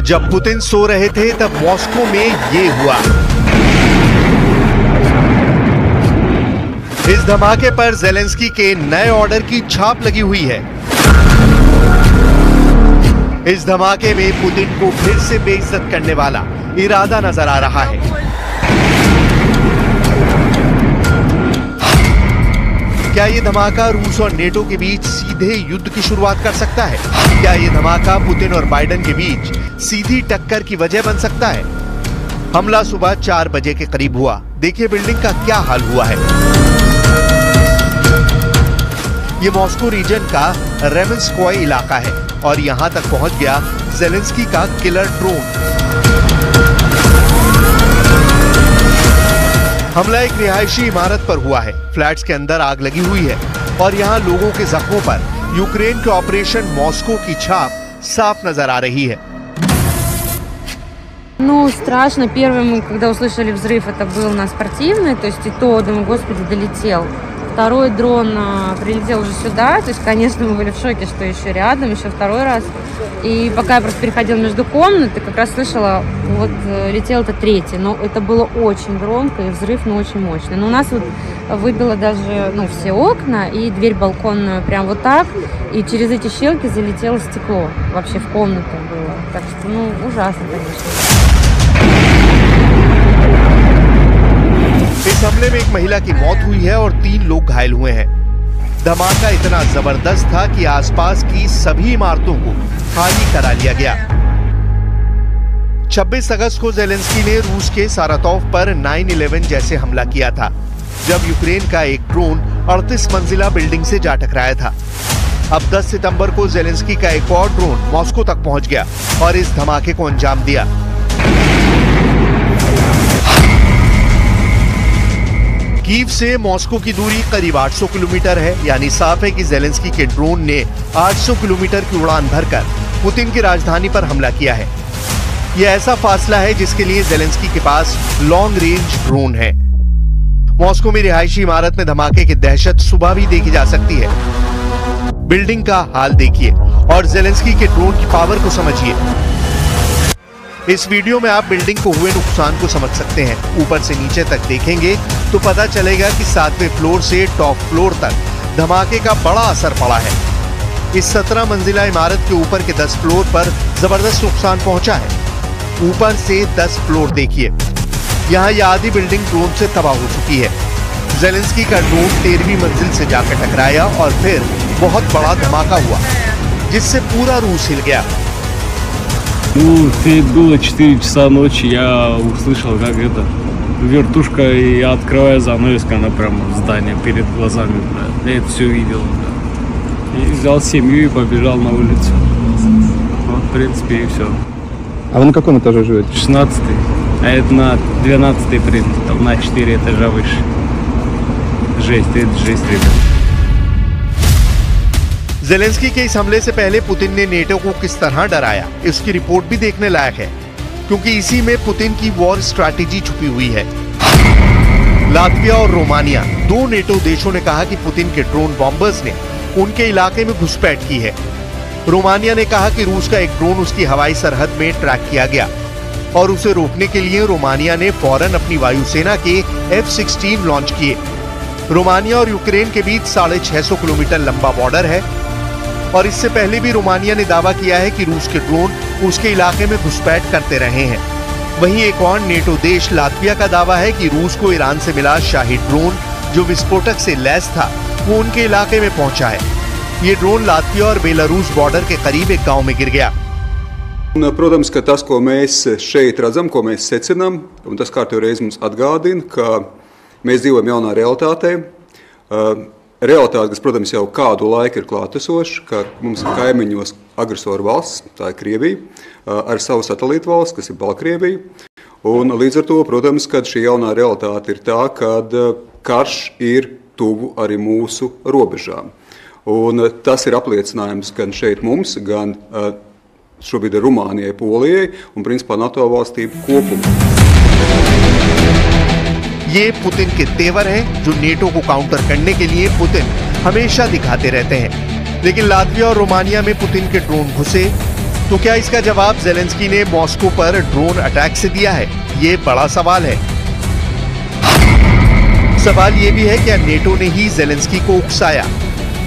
जब पुतिन सो रहे थे तब मॉस्को में ये हुआ। इस धमाके पर ज़ेलेंस्की के नए ऑर्डर की छाप लगी हुई है। इस धमाके में पुतिन को फिर से बेइज्जत करने वाला इरादा नजर आ रहा है। क्या ये धमाका रूस और नेटो के बीच सीधे युद्ध की शुरुआत कर सकता है? क्या ये धमाका पुतिन और बाइडेन के बीच सीधी टक्कर की वजह बन सकता है? हमला सुबह 4 बजे के करीब हुआ। देखिए बिल्डिंग का क्या हाल हुआ है। ये मॉस्को रीजन का रेमेंस्कोय इलाका है और यहां तक पहुंच गया ज़ेलेंस्की का किलर ड्रोन। हमला एक रिहायशी इमारत पर हुआ है। फ्लैट्स के अंदर आग लगी हुई है और यहां लोगों के जख्मों पर यूक्रेन के ऑपरेशन मॉस्को की छाप साफ नजर आ रही है। Ну, страшно. Первый мы, когда услышали взрыв, это был на спортивной, то есть и то, думаю, господи, долетел. Второй дрон прилетел уже сюда, то есть, конечно, мы были в шоке, что еще рядом, еще второй раз. И пока я просто переходила между комнат, как раз слышала, вот летел это третий, но это было очень громко и взрыв, ну, очень мощный. Но у нас вот выбило даже, ну, все окна и дверь балконную прям вот так, и через эти щелки залетело стекло, вообще в комнату было. Так что, ну, ужасно, конечно. इस हमले में एक महिला की मौत हुई है और 3 लोग घायल हुए हैं। धमाका इतना जबरदस्त था कि आसपास की सभी इमारतों को खाली करा लिया गया। 26 अगस्त को ज़ेलेंस्की ने रूस के सारातोव पर 9/11 जैसे हमला किया था, जब यूक्रेन का एक ड्रोन 38 मंजिला बिल्डिंग से जा टकराया था। अब 10 सितंबर को ज़ेलेंस्की का एक और ड्रोन मॉस्को तक पहुंच गया और इस धमाके को अंजाम दिया। कीव से मॉस्को की दूरी करीब 800 किलोमीटर है, यानी साफ है कि ज़ेलेंस्की के ड्रोन ने 800 किलोमीटर की उड़ान भरकर पुतिन की राजधानी पर हमला किया है। यह ऐसा फासला है जिसके लिए ज़ेलेंस्की के पास लॉन्ग रेंज ड्रोन है। मॉस्को में रिहायशी इमारत में धमाके की दहशत सुबह भी देखी जा सकती है। बिल्डिंग का हाल देखिए और ज़ेलेंस्की के ड्रोन की पावर को समझिए। इस वीडियो में आप बिल्डिंग को हुए नुकसान को समझ सकते हैं। ऊपर से नीचे तक देखेंगे तो पता चलेगा कि 7वें फ्लोर से टॉप फ्लोर तक धमाके का बड़ा असर पड़ा है। इस 17 मंजिला इमारत के ऊपर के 10 फ्लोर पर जबरदस्त नुकसान पहुंचा है। ऊपर से 10 फ्लोर देखिए, यहाँ यह आधी बिल्डिंग ड्रोन से तबाह हो चुकी है। ज़ेलेंस्की का ड्रोन 13वीं मंजिल से जाकर टकराया और फिर बहुत बड़ा धमाका हुआ जिससे पूरा रूस हिल गया। Ну, было 4 часа ночи, я услышал, как это вертушка, и я открываю занавеску, она прямо в здании перед глазами, бля. Я это все видел, бля. И взял семью и побежал на улицу. Вот, в принципе, и все. А вы на каком этаже живете? 16-й, а это на 12-й, в принципе, там на 4 этажа выше. Жесть, это жесть, ребят. ज़ेलेंस्की के इस हमले से पहले पुतिन ने नेटो को किस तरह डराया, इसकी रिपोर्ट भी देखने लायक है, क्योंकि इसी में पुतिन की वॉर स्ट्रैटेजी छुपी हुई है। लात्विया और रोमानिया, 2 नेटो देशों ने कहा कि पुतिन के ड्रोन बॉम्बर्स ने उनके इलाके में घुसपैठ की है। रोमानिया ने कहा कि रूस का एक ड्रोन उसकी हवाई सरहद में ट्रैक किया गया और उसे रोकने के लिए रोमानिया ने फौरन अपनी वायुसेना के F-16 लॉन्च किए। रोमानिया और यूक्रेन के बीच 650 किलोमीटर लंबा बॉर्डर है और इससे पहले भी रोमानिया ने दावा किया है कि रूस के ड्रोन उसके इलाके में घुसपैठ करते रहे हैं। वहीं एक और नेटो देश लात्विया का दावा है कि रूस को ईरान से मिला शाही ड्रोन जो विस्फोटक से लैस था वो उनके इलाके में पहुंचा है। ये ड्रोन लात्विया और बेलारूस बॉर्डर के करीब एक गांव में गिर गया। Protams, ka tas, ko mēs šeit redzam, ko mēs secinām, un tas kārtīgi reiz mums atgādina, ka mēs dzīvojam jaunā realitātē. Realitāte, kas, protams, jau kādu laiku ir klātesoša, ka mums ir kaimiņos agresoru valsts, tā ir Krievija, ar savu satelītu valsts, kas ir Baltkrievija. Un līdz ar to, protams, kad šī jaunā realitāte ir tā, kad karš ir tuvu arī mūsu robežām. Un tas ir apliecinājums gan šeit mums, gan šobrīd Rumānijai, Polijai un principā NATO valstīm kopumā. ये Putin के तेवर हैं जो NATO को counter करने के लिए Putin हमेशा दिखाते रहते हैं। लेकिन लात्विया और रोमानिया में पुतिन के ड्रोन घुसे तो क्या इसका जवाब जेलेंस्की ने मॉस्को पर ड्रोन अटैक से दिया है? ये बड़ा सवाल है। सवाल ये भी है क्या नेटो ने ही जेलेंस्की को उकसाया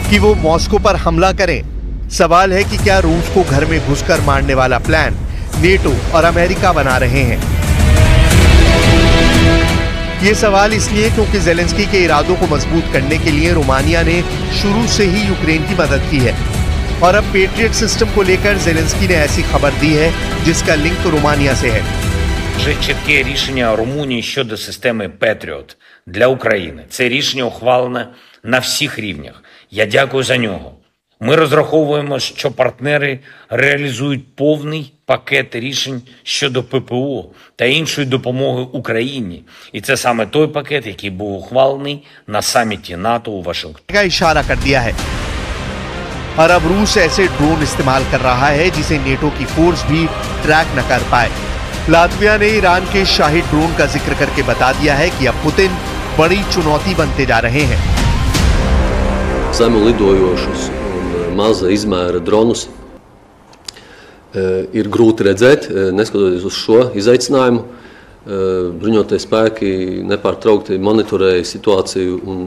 कि वो मॉस्को पर हमला करें? सवाल है कि क्या रूस को घर में घुसकर मारने वाला प्लान नेटो और अमेरिका बना रहे हैं? ये सवाल इसलिए क्योंकि जेलेंस्की के इरादों को मजबूत करने के लिए रोमानिया ने शुरू से ही यूक्रेन की मदद की है और अब पेट्रियट सिस्टम को लेकर जेलेंस्की ने ऐसी खबर दी है जिसका लिंक रोमानिया से है। Вже чітке рішення Румунії щодо системи Петріот для України. Це рішення ухвалене на всіх рівнях. Я дякую за нього. Ми розраховуємо, що партнери реалізують повний пакет рішень щодо ППО та іншої допомоги Україні. І це саме той пакет, який був ухвалений на саміті НАТО у Вашингтоні. का इशारा कर दिया है और अब रूस ऐसे ड्रोन इस्तेमाल कर रहा है जिसे नेटो की फोर्स भी ट्रैक न कर पाए। लातविया ने ईरान के शाही ड्रोन का जिक्र करके बता दिया है कि अब पुतिन बड़ी चुनौती बनते जा रहे हैं। Zemu lidojošus un maza izmēra dronus ir grūti redzēt, neskatoties uz šo izaicinājumu. Bruņotie spēki nepārtraukti monitorēja situāciju un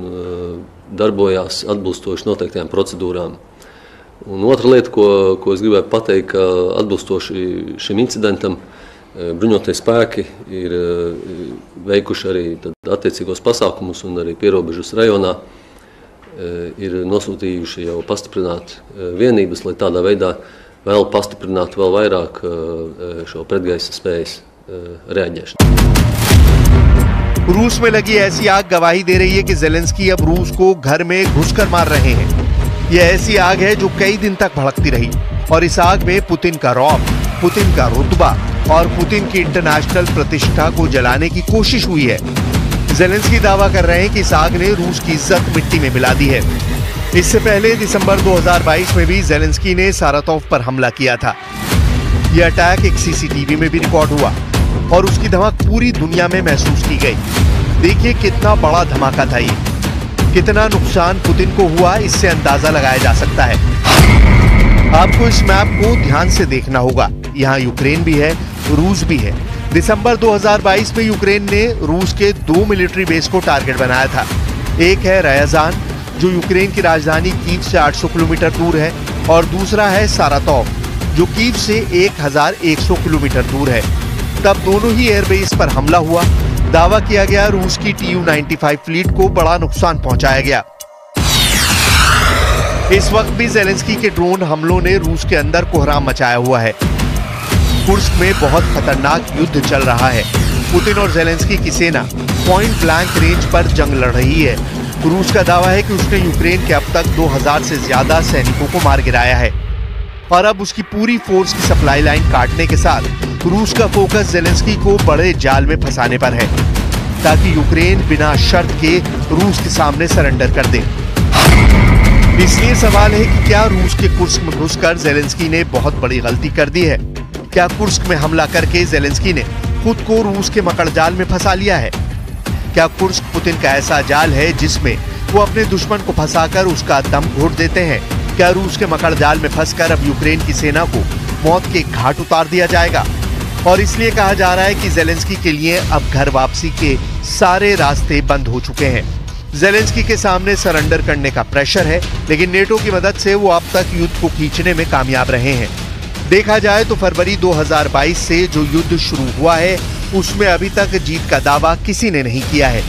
darbojās atbilstoši noteiktajām procedūrām. Un otra lieta, ko es gribēju pateikt, ka atbilstoši šim incidentam bruņotie spēki ir veikuši arī attiecīgos pasākumus un arī pierobežas rajonā ir nosūtījuši jau pastiprināt vienības, lai tādā veidā vēl pastiprinātu vēl vairāk šo pretgaisa spējas reaģēšanu. रूस में लगी ऐसी आग गवाही दे रही है कि Zelensky अब रूस को घर में घुसकर मार रहे हैं। यह ऐसी आग है जो कई दिन तक भड़कती रही और इस आग में पुतिन का रौब, पुतिन का रुतबा और पुतिन की इंटरनेशनल प्रतिष्ठा को जलाने की कोशिश हुई है। जेलेंस्की दावा कर रहे हैं कि इस आग ने रूस की इज्जत मिट्टी में मिला दी है। इससे पहले दिसंबर 2022 में भी जेलेंस्की ने सारातोव पर हमला किया था। यह अटैक एक सीसीटीवी में भी रिकॉर्ड हुआ और उसकी धमक पूरी दुनिया में महसूस की गई। देखिए कितना बड़ा धमाका था ये, कितना नुकसान पुतिन को हुआ, इससे अंदाजा लगाया जा सकता है। आपको इस मैप को ध्यान से देखना होगा। यहाँ यूक्रेन भी है, रूस भी है। दिसंबर 2022 में यूक्रेन ने रूस के 2 मिलिट्री बेस को टारगेट बनाया था। एक है रयाजान जो यूक्रेन की राजधानी कीव से 800 किलोमीटर दूर है और दूसरा है सारातोव जो कीव से 1100 किलोमीटर दूर है। तब दोनों ही एयरबेस पर हमला हुआ। दावा किया गया रूस की Tu-95 फ्लीट को बड़ा नुकसान पहुंचाया गया। इस वक्त भी जेलेंस्की के ड्रोन हमलों ने रूस के अंदर कोहराम मचाया हुआ है। कुर्स्क में बहुत खतरनाक युद्ध चल रहा है। पुतिन और जेलेंस्की की सेना पॉइंट ब्लैंक रेंज पर जंग लड़ रही है। रूस का दावा है कि उसने यूक्रेन के अब तक 2000 से ज्यादा सैनिकों को मार गिराया है और अब उसकी पूरी फोर्स की सप्लाई लाइन काटने के साथ रूस का फोकस जेलेंस्की को बड़े जाल में फंसाने पर है ताकि यूक्रेन बिना शर्त के रूस के सामने सरेंडर कर दे। इसलिए सवाल है कि क्या रूस के कुर्स्क में घुसकर जेलेंस्की ने बहुत बड़ी गलती कर दी है? क्या कुर्स्क में हमला करके जेलेंस्की ने खुद को रूस के मकड़जाल में फंसा लिया है? क्या कुर्स्क पुतिन का ऐसा जाल है जिसमें वो अपने दुश्मन को फंसाकर उसका दम घोट देते हैं? क्या रूस के मकड़जाल में फंसकर अब यूक्रेन की सेना को मौत के घाट उतार दिया जाएगा? और इसलिए कहा जा रहा है कि जेलेंस्की के लिए अब घर वापसी के सारे रास्ते बंद हो चुके हैं। जेलेंस्की के सामने सरेंडर करने का प्रेशर है, लेकिन नेटो की मदद से वो अब तक युद्ध को खींचने में कामयाब रहे हैं। देखा जाए तो फरवरी 2022 से जो युद्ध शुरू हुआ है उसमें अभी तक जीत का दावा किसी ने नहीं किया है,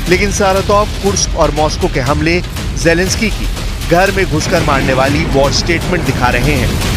लेकिन सारातोव, कुर्स्क और मॉस्को के हमले जेलेंस्की की घर में घुसकर मारने वाली वॉर स्टेटमेंट दिखा रहे हैं।